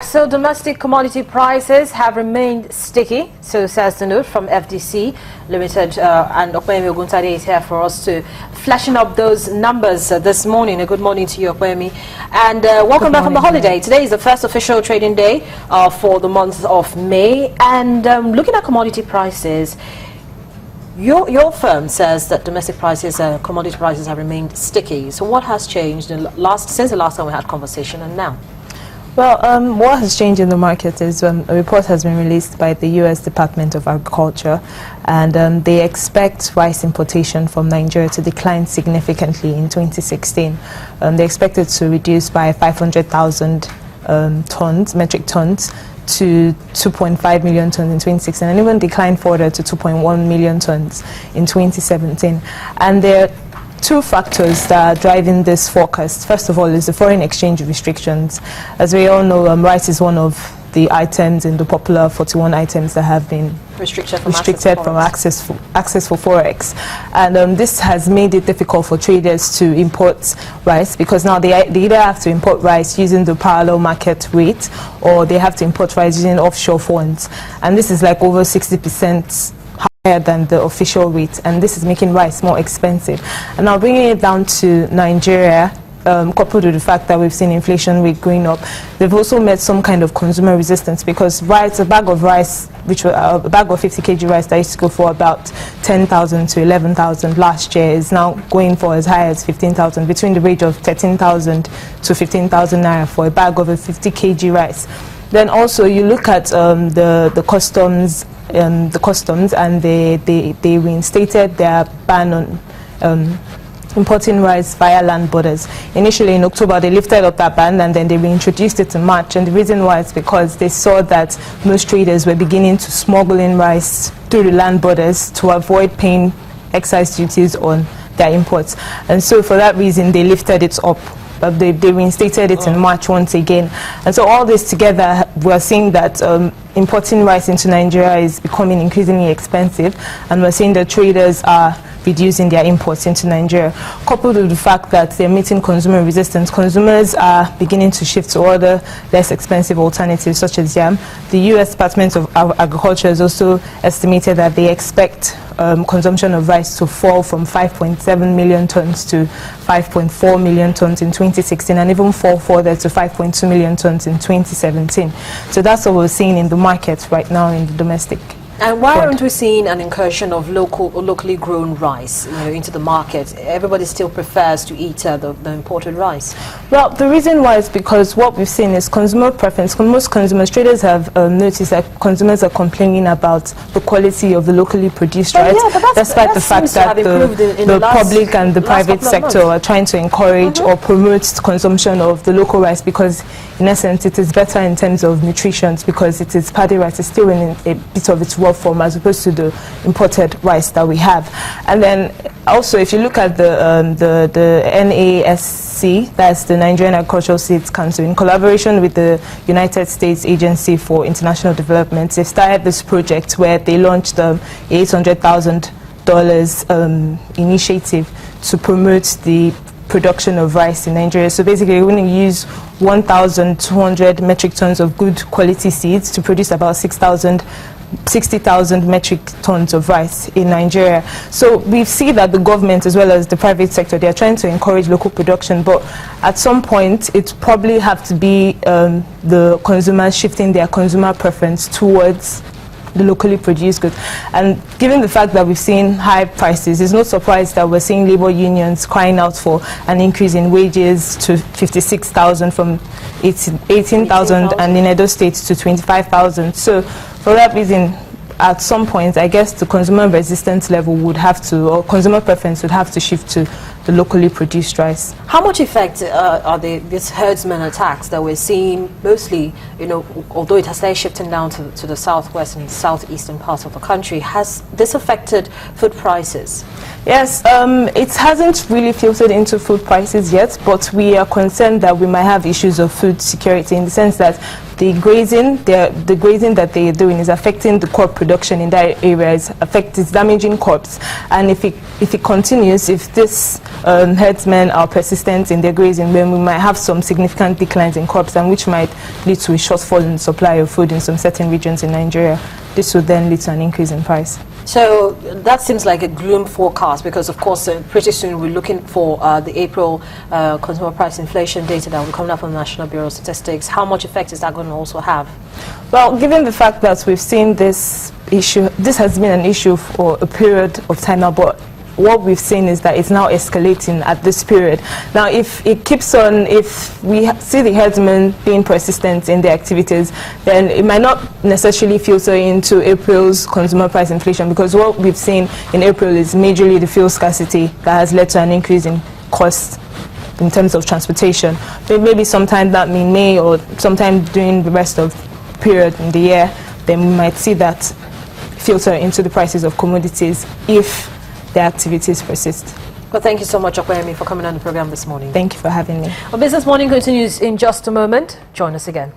So domestic commodity prices have remained sticky, so says the note from FDC Limited, and Okwemi Oguntade is here for us to fleshing up those numbers this morning. A good morning to you, Okwemi, and welcome back from the holiday. Today is the first official trading day for the month of May, and looking at commodity prices, your firm says that domestic prices, commodity prices have remained sticky. So what has changed since the last time we had conversation and now? Well, what has changed in the market is a report has been released by the U.S. Department of Agriculture, and they expect rice importation from Nigeria to decline significantly in 2016. They expect it to reduce by 500,000 metric tons, to 2.5 million tons in 2016, and even decline further to 2.1 million tons in 2017. And there are two factors that are driving this forecast. First of all is the foreign exchange restrictions. As we all know, rice is one of the items in the popular 41 items that have been restricted from access for forex, and this has made it difficult for traders to import rice, because now they either have to import rice using the parallel market rate, or they have to import rice using offshore funds, and this is like over 60% higher than the official rate, and this is making rice more expensive. And now bringing it down to Nigeria, coupled with the fact that we've seen inflation rate going up, they've also met some kind of consumer resistance, because rice, a bag of rice, which was a bag of 50 kg rice that used to go for about 10,000 to 11,000 last year, is now going for as high as 15,000, between the range of 13,000 to 15,000 naira for a bag of a 50 kg rice. Then also you look at the customs, and they reinstated their ban on importing rice via land borders. Initially in October they lifted up that ban, and then they reintroduced it in March, and the reason why is because they saw that most traders were beginning to smuggle in rice through the land borders to avoid paying excise duties on their imports, and so for that reason they lifted it up. But they reinstated it in March once again. And so all this together, we're seeing that importing rice into Nigeria is becoming increasingly expensive, and we're seeing that traders are reducing their imports into Nigeria. Coupled with the fact that they're meeting consumer resistance, consumers are beginning to shift to other less expensive alternatives such as yam. The U.S. Department of Agriculture has also estimated that they expect consumption of rice to fall from 5.7 million tons to 5.4 million tons in 2016, and even fall further to 5.2 million tons in 2017. So that's what we're seeing in the market right now in the domestic. And why aren't we seeing an incursion of locally grown rice, into the market? Everybody still prefers to eat the imported rice. Well, the reason why is because what we've seen is consumer preference. Most consumers, traders have noticed that consumers are complaining about the quality of the locally produced rice, despite the fact that the public and the private sector are trying to encourage or promote consumption of the local rice, because in essence it is better in terms of nutrition, because it is paddy rice. It's still in a bit of its raw form as opposed to the imported rice that we have. And then also, if you look at the NASC, that's the Nigerian Agricultural Seeds Council, in collaboration with the United States Agency for International Development, they started this project where they launched the $800,000 initiative to promote the production of rice in Nigeria. So basically we're going to use 1,200 metric tons of good quality seeds to produce about 60,000 metric tons of rice in Nigeria. So we see that the government as well as the private sector, they are trying to encourage local production, but at some point it probably have to be the consumers shifting their consumer preference towards the locally produced goods. And given the fact that we've seen high prices, it's no surprise that we're seeing labor unions crying out for an increase in wages to 56,000 from 18,000, and in Edo State to 25,000. So for that reason, at some point, I guess the consumer resistance level would have to, or consumer preference would have to shift to the locally produced rice. How much effect are these herdsmen attacks that we're seeing mostly, although it has started shifting down to the southwest and southeastern parts of the country, has this affected food prices? Yes, it hasn't really filtered into food prices yet, but we are concerned that we might have issues of food security, in the sense that the grazing that they are doing is affecting the crop production in that area. It's damaging crops, and if it continues, if this herdsmen are persistent in their grazing, then we might have some significant declines in crops, and which might lead to a shortfall in the supply of food in some certain regions in Nigeria. This would then lead to an increase in price. So that seems like a gloom forecast, because of course pretty soon we're looking for the April consumer price inflation data that will come out from the National Bureau of Statistics. How much effect is that going to also have? Well, given the fact that we've seen this issue, this has been an issue for a period of time now, but what we've seen is that it's now escalating at this period. Now, if it keeps on, if we see the herdsmen being persistent in their activities, then it might not necessarily filter into April's consumer price inflation, because what we've seen in April is majorly the fuel scarcity that has led to an increase in costs in terms of transportation. But maybe sometime that in May or sometime during the rest of the period in the year, then we might see that filter into the prices of commodities if the activities persist. Well, thank you so much, Okwemi, for coming on the program this morning. Thank you for having me. Our Business Morning continues in just a moment. Join us again.